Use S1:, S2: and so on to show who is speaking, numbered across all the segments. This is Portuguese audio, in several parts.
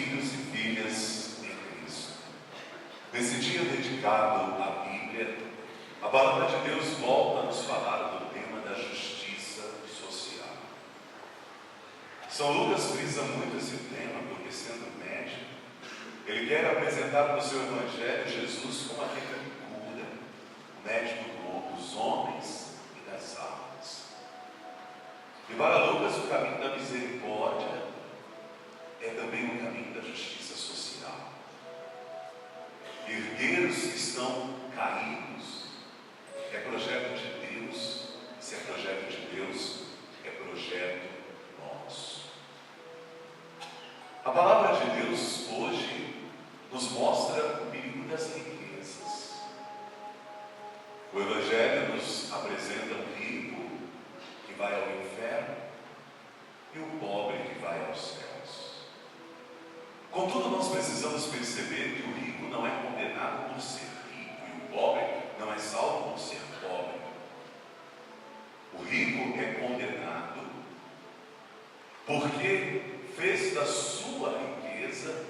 S1: filhos e filhas em Cristo. Nesse dia dedicado à Bíblia, a palavra de Deus volta a nos falar do tema da justiça social. São Lucas frisa muito esse tema, porque sendo médico, ele quer apresentar no seu evangelho Jesus como aquele que cura, o médico dos homens e das almas. E para Lucas, o caminho da misericórdia é também o caminho da justiça social. Erguer os que estão caídos é projeto de Deus. Se é projeto de Deus, é projeto nosso. A palavra de Deus hoje nos mostra o perigo das riquezas. O Evangelho nos apresenta um rico que vai ao inferno e o pobre que vai aos céus. Contudo, nós precisamos perceber que o rico não é condenado por ser rico e o pobre não é salvo por ser pobre. O rico é condenado porque fez da sua riqueza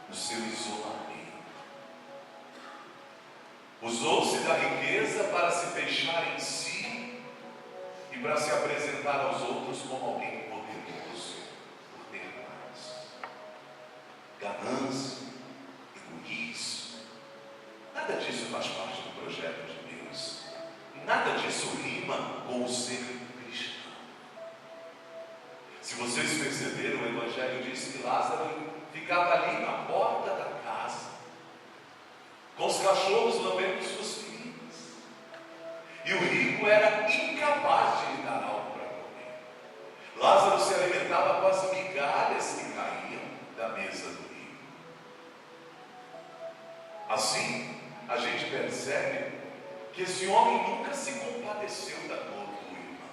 S1: o seu isolamento. Usou-se da riqueza para se fechar em si e para se apresentar aos outros como alguém poderoso por ter mais. Ganância, egoísmo, nada disso faz parte do projeto de Deus. Nada disso rima com o ser cristão. Se vocês perceberam, o Evangelho diz que Lázaro ficava ali na porta da casa, com os cachorros lambendo suas feridas. E o rico era incapaz de lhe dar algo para comer. Lázaro se alimentava com as migalhas que caíam da mesa do rico. Assim, a gente percebe que esse homem nunca se compadeceu da dor do irmão.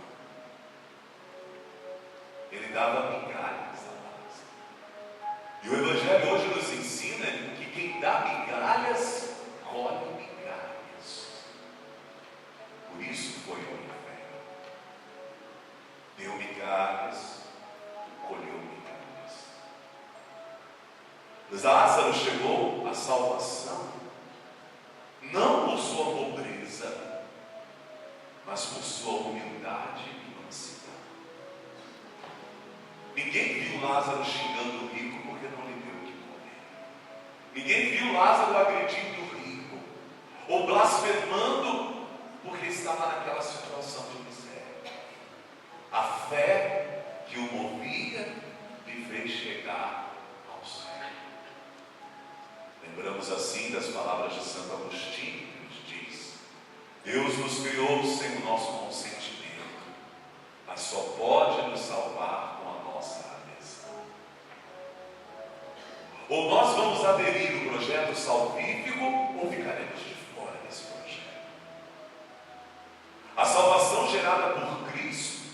S1: Ele dava migalhas a Lázaro. E o Evangelho hoje nos ensina que quem dá migalhas, colhe migalhas. Por isso foi ao inferno. Deu migalhas, colheu migalhas. Lázaro chegou à salvação não por sua pobreza, mas por sua humildade e mansidão. Ninguém viu Lázaro xingando o rico porque não lhe deu o que comer. Ninguém viu Lázaro agredindo o rico ou blasfemando porque estava naquela situação de miséria. A fé que o movia lhe fez chegar ao céu. Lembramos assim das palavras de Santo Agostinho, que nos diz: Deus nos criou sem o nosso consentimento, mas só pode nos salvar com a nossa adesão. Ou nós vamos aderir ao projeto salvífico, ou ficaremos de fora desse projeto. A salvação gerada por Cristo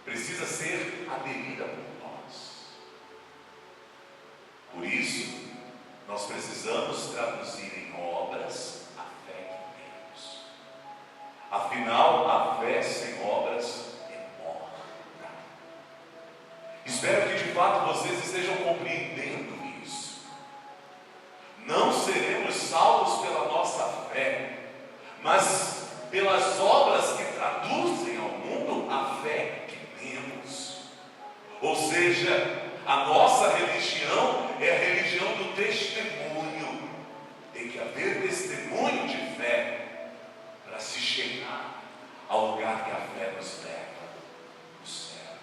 S1: precisa ser aderida por nós. Por isso, nós precisamos traduzir em obras a fé que temos. Afinal, a fé sem obras é morta. Espero que de fato vocês estejam compreendendo isso. Não seremos salvos pela nossa fé, mas pelas obras que traduzem ao mundo a fé que temos. Ou seja, a nossa religião é a religião do testemunho. Tem que haver testemunho de fé para se chegar ao lugar que a fé nos leva, o céu.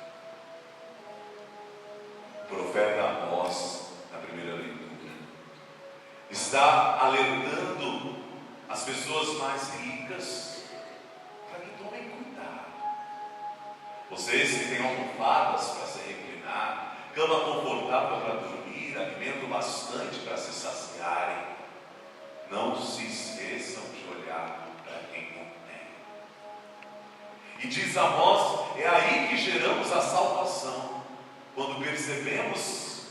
S1: O profeta Amós, na primeira leitura, está alertando as pessoas mais ricas para que tomem cuidado. Vocês que têm almofadas para se reclinar, cama confortável para dormir, alimento bastante para se saciarem, não se esqueçam de olhar para quem não tem. E diz Amós, é aí que geramos a salvação, quando percebemos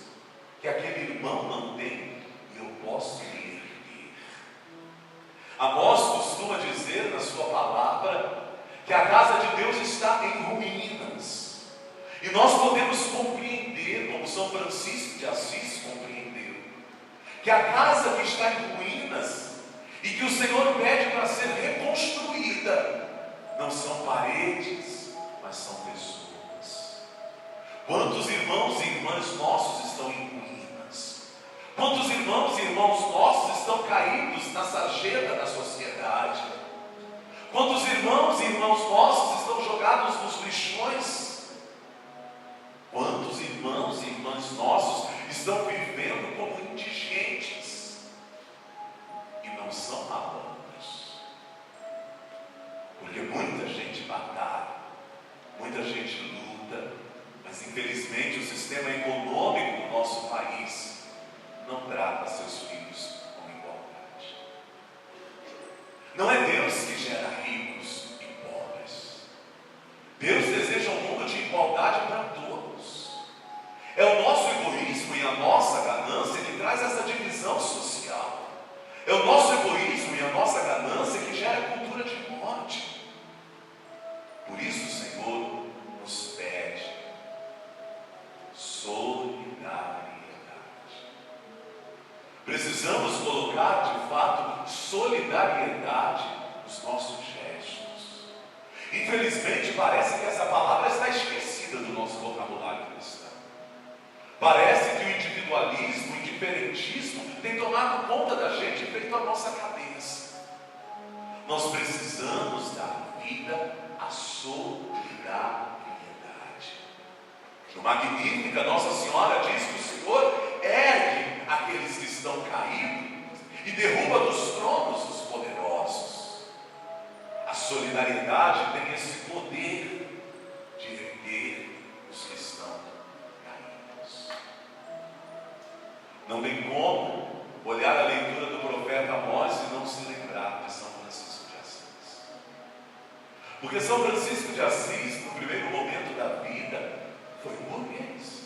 S1: que aquele irmão não tem e eu posso me erguer. Amós costuma dizer na sua palavra que a casa de Deus está em ruínas. E nós podemos compreender, como São Francisco de Assis compreendeu, que a casa que está em ruínas e que o Senhor pede para ser reconstruída não são paredes, mas são pessoas. Quantos irmãos e irmãs nossos estão em ruínas? Quantos irmãos e irmãos nossos estão caídos na sarjeta da sociedade? Quantos irmãos e irmãos nossos estão jogados nos lixões? Quantos irmãos e irmãs nossos estão vivendo como indigentes e não são malandros? Porque muita gente batalha, muita gente luta, mas infelizmente o sistema econômico do nosso país não trata seus filhos com igualdade. Não é Deus que gera ricos e pobres. Deus deseja um mundo de igualdade para todos. É o nosso egoísmo e a nossa ganância que traz essa divisão social. É o nosso egoísmo e a nossa ganância que gera cultura de morte. Por isso o Senhor nos pede solidariedade. Precisamos colocar de fato solidariedade nos nossos gestos. Infelizmente parece que essa palavra está esquecida do nosso vocabulário cristão. Parece que o individualismo, o indiferentismo tem tomado conta da gente e feito a nossa cabeça. Nós precisamos dar vida à solidariedade. No Magnífica, Nossa Senhora diz que o Senhor ergue aqueles que estão caídos e derruba dos tronos os poderosos. A solidariedade tem esse poder de erguer os que estão caídos. Não tem como olhar a leitura do profeta Amós e não se lembrar de São Francisco de Assis. Porque São Francisco de Assis, no primeiro momento da vida, foi um burguês,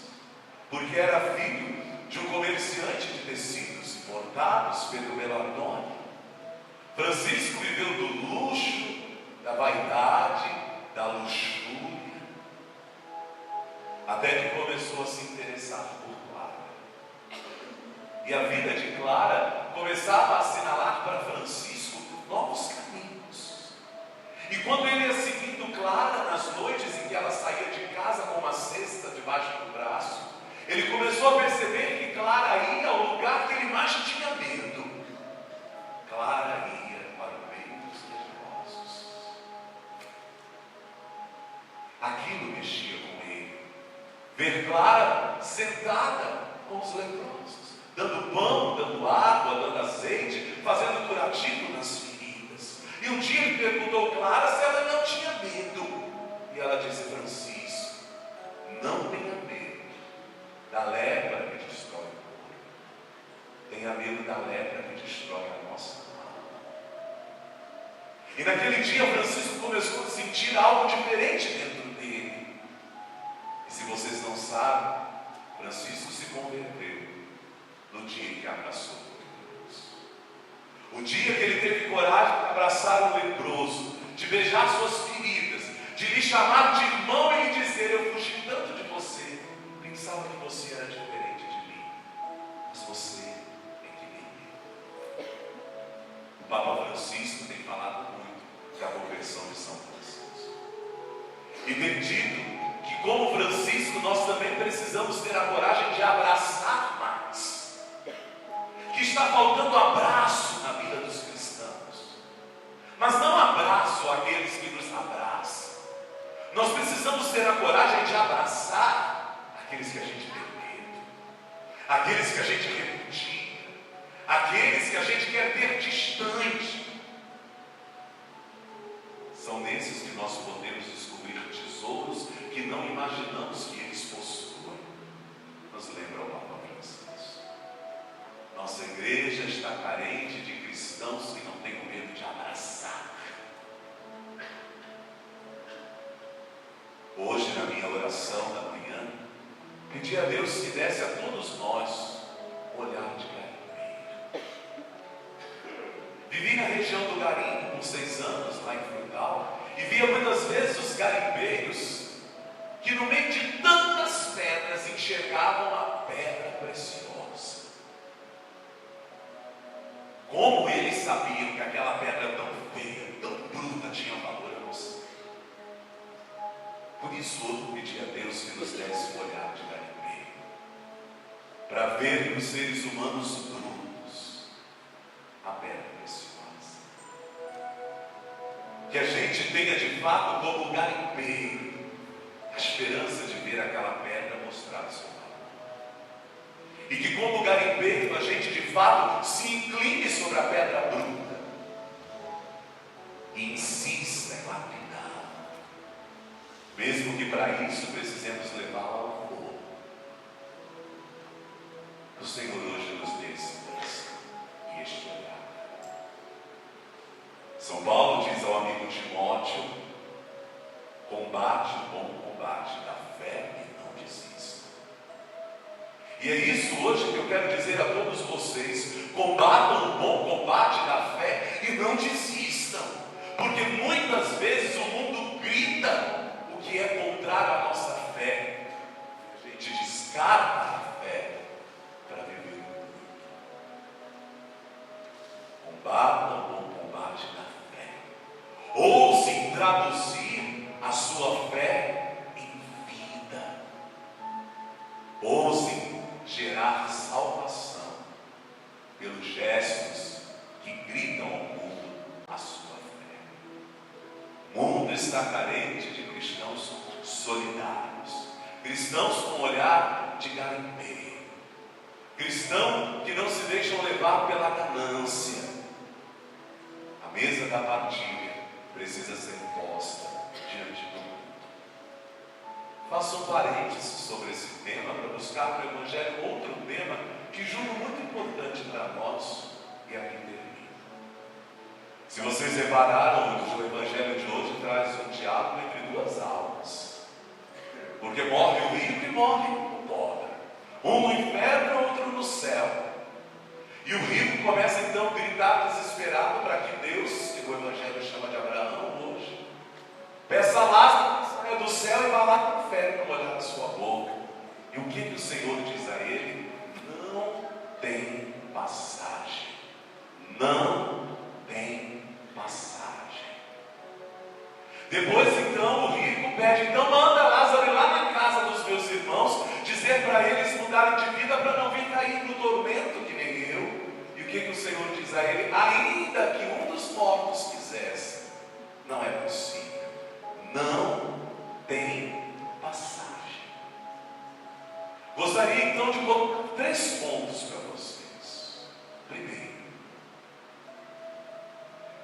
S1: porque era filho de um comerciante de tecidos importados, Pedro Bellardone. Francisco viveu do luxo, da vaidade, da luxúria, até que começou a se interessar por Clara. E a vida de Clara começava a assinalar para Francisco novos caminhos. E quando ele ia seguindo Clara nas noites em que ela saía de casa com uma cesta debaixo do braço, ele começou a perceber que Clara ia ao lugar que ele mais tinha medo. Clara ia para o meio dos leprosos. Aquilo mexia com ele. Ver Clara sentada com os leprosos, dando pão, dando água, dando azeite, fazendo curativo nas feridas. E um dia ele perguntou a Clara se ela não tinha medo. E ela disse: Francisco, não tenha medo da lepra que destrói o corpo. Tenha medo da lepra que destrói a nossa alma. E naquele dia Francisco começou a sentir algo diferente dentro dele. E se vocês não sabem, Francisco se converteu no dia em que abraçou o leproso. O dia que ele teve coragem de abraçar o leproso, de beijar suas feridas, de lhe chamar de irmão e lhe dizer: eu fugi tanto de você, pensava que você era diferente de mim, mas você é que nem eu. O Papa Francisco tem falado muito da conversão de São Francisco. E tem dito que, como Francisco, nós também precisamos ter a coragem de abraçar mais. Que está faltando abraço na vida dos cristãos. Mas não abraço àqueles que nos abraçam. Nós precisamos ter a coragem de abraçar aqueles que a gente tem medo, aqueles que a gente repudia, aqueles que a gente quer ter distante. São nesses que nós podemos descobrir tesouros que não imaginamos que eles possuem. Nos lembra o Papa Francisco. Nossa igreja está carente de cristãos que não tenham medo de abraçar. Hoje, na minha oração da manhã, pedi a Deus que desse a todos nós um olhar de garimpeiro. Vivi na região do garimpo por 6 anos, lá em Frutal, e via muitas vezes os garimpeiros que no meio de tantas pedras enxergavam a pedra preciosa. sabiam que aquela pedra tão feia, tão bruta, tinha valor a você. Por isso, eu pedi a Deus que nos desse um olhar de garimpeiro, para ver nos seres humanos brutos a pedra preciosa. Que a gente tenha de fato como garimpeiro a esperança de ver aquela pedra mostrar o seu valor. E que como garimpeiro a gente de fato se incline sobre a pedra bruta e insista em lapidá-la, mesmo que para isso precisemos levá-la ao fogo. O Senhor hoje nos dê esse bênção e este olhar. São Paulo diz ao amigo Timóteo: combate o bom combate da fé e não desista. E é isso hoje que eu quero dizer a todos vocês: combatam o bom combate da fé e não desistam, porque muitas vezes o mundo grita o que é contrário à nossa fé. A gente descarta a fé para viver o mundo. Combatam o bom combate da fé. Ousem traduzir a sua fé em vida. Ousem gerar salvação pelos gestos que gritam ao mundo a sua fé. O mundo está carente de cristãos solidários, cristãos com olhar de garimpeiro, cristãos que não se deixam levar pela ganância. A mesa da partilha precisa ser posta diante do mundo. Faço um parêntese sobre esse tema para buscar no Evangelho outro tema que julgo muito importante para nós, e aqui termina. Se vocês repararam, o Evangelho de hoje traz um diálogo entre duas almas, porque morre o rico e morre o pobre, um no inferno, outro no céu. E o rico começa então a gritar desesperado para que Deus, que o Evangelho chama de Abraão hoje, peça Lázaro que saia do céu e vá lá para o inferno molhar a sua boca. E o que o Senhor diz a ele? Não tem passagem. Não tem passagem. Depois então o rico pede: então manda Lázaro ir lá na casa dos meus irmãos, dizer para eles mudarem de vida para não vir cair no tormento que nem eu. E o que o Senhor diz a ele? Ainda que um dos mortos quisesse, não é possível. Não tem passagem. Gostaria então de colocar 3 pontos para vocês. Primeiro,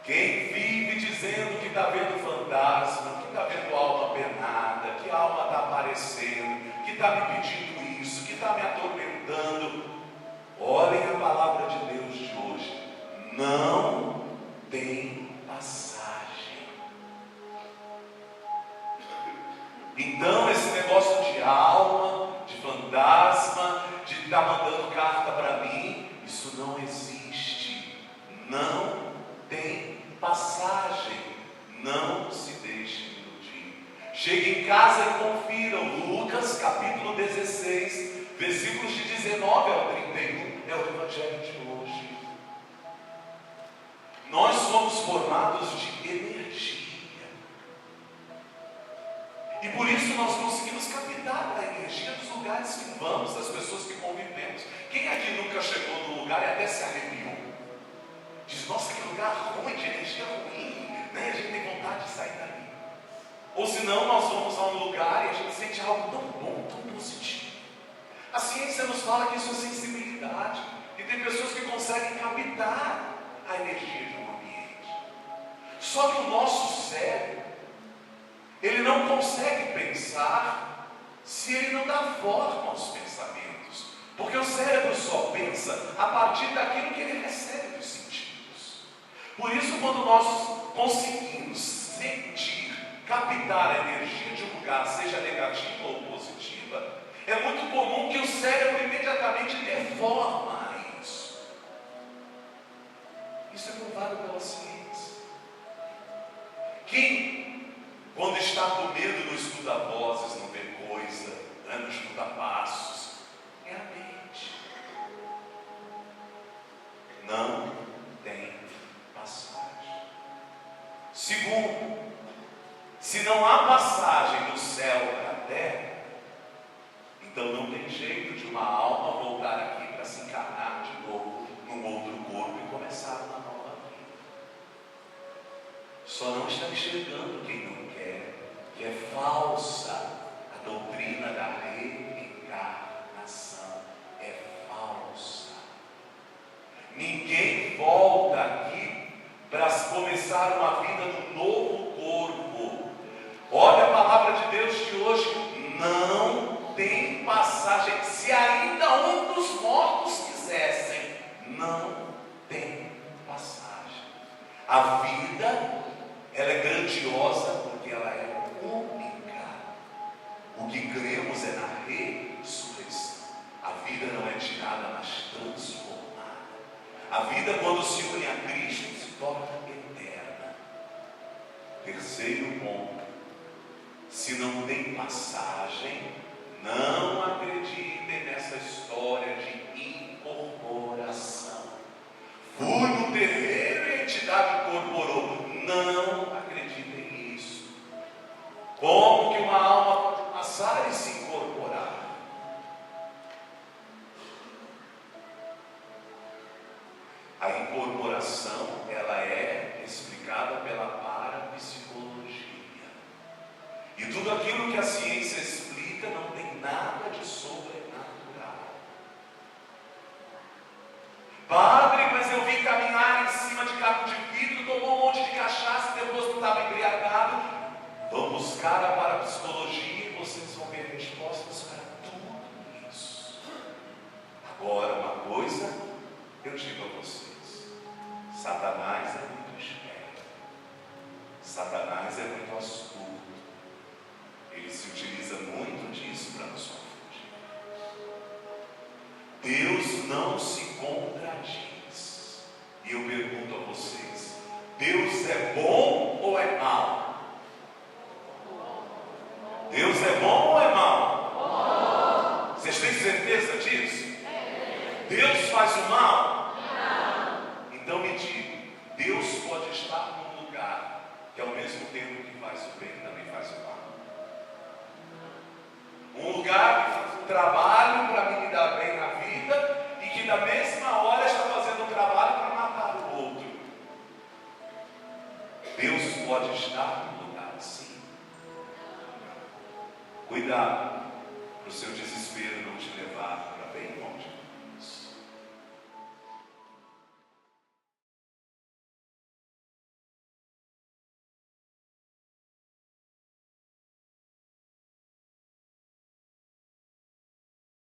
S1: quem vive dizendo que está vendo fantasma, que está vendo alma penada, que a alma está aparecendo, que está me pedindo isso, que está me atormentando, olhem a palavra de Deus de hoje. Não tem passagem. Então esse negócio de alma, de fantasma, de estar mandando carta para mim, isso não existe. Não tem passagem. Não se deixe iludir. Chegue em casa e confiram. Lucas capítulo 16, versículos de 19 ao 31, é o Evangelho de hoje. Nós somos formados de energia. E por isso nós conseguimos captar a energia dos lugares que vamos, das pessoas que convivemos. Quem aqui nunca chegou num lugar e até se arrepiou? Diz: nossa, que lugar ruim, de energia ruim, né? A gente tem vontade de sair dali. Ou senão nós vamos a um lugar e a gente sente algo tão bom, tão positivo. A ciência nos fala que isso é sensibilidade, que tem pessoas que conseguem captar a energia de um ambiente. Só que o nosso cérebro, ele não consegue pensar se ele não dá forma aos pensamentos, porque o cérebro só pensa a partir daquilo que ele recebe dos sentidos. Por isso, quando nós conseguimos sentir, captar a energia de um lugar, seja negativa ou positiva, é muito comum que o cérebro imediatamente dê forma a isso. Isso é provado pela ciência. Quem, quando está com medo, não escuta vozes, não vê coisa, não escuta passos, é a mente. Não tem Se não há passagem do céu para a terra, então não tem jeito de uma alma voltar aqui para se encarnar de novo num outro corpo e começar uma nova vida. Só não está enxergando quem não quer, que é falsa a doutrina da reencarnação. É falsa. Ninguém volta aqui para começar uma vida no novo corpo. Olha a palavra de Deus de hoje. Não tem passagem. Se ainda um dos mortos quisessem, não tem passagem. A vida, ela é grandiosa porque ela é única. O que cremos é na ressurreição. A vida não é tirada, mas transformada. A vida, quando se une a Cristo, se torna eterna. Terceiro ponto: se não tem passagem, não acreditem nessa história de incorporação. Fui no terreiro e a entidade incorporou. Não acreditem nisso. Como que uma alma pode passar e se incorporar? A incorporação, ela é explicada pela parapsicologia. E tudo aquilo que a ciência explica não tem nada de sobrenatural. Padre, mas eu vim caminhar em cima de caco de vidro, tomou um monte de cachaça e depois não estava embriagado. Vamos buscar a parapsicologia e vocês vão ver respostas para tudo isso. Agora, uma coisa eu digo a vocês: Satanás é muito esperto. Satanás é muito astuto. Ele se utiliza muito disso para nos confundir. Deus não se contradiz. E eu pergunto a vocês: Deus é bom ou é mau? Deus é bom ou é mau? Vocês têm certeza disso? Deus faz o mal? Então me diga, Deus pode estar num lugar que ao mesmo tempo que faz o bem, também faz o mal. Um lugar que faz um trabalho para me dar bem na vida e que na mesma hora está fazendo um trabalho para matar o outro. Deus pode estar num lugar assim. Cuidado para o seu desespero não te levar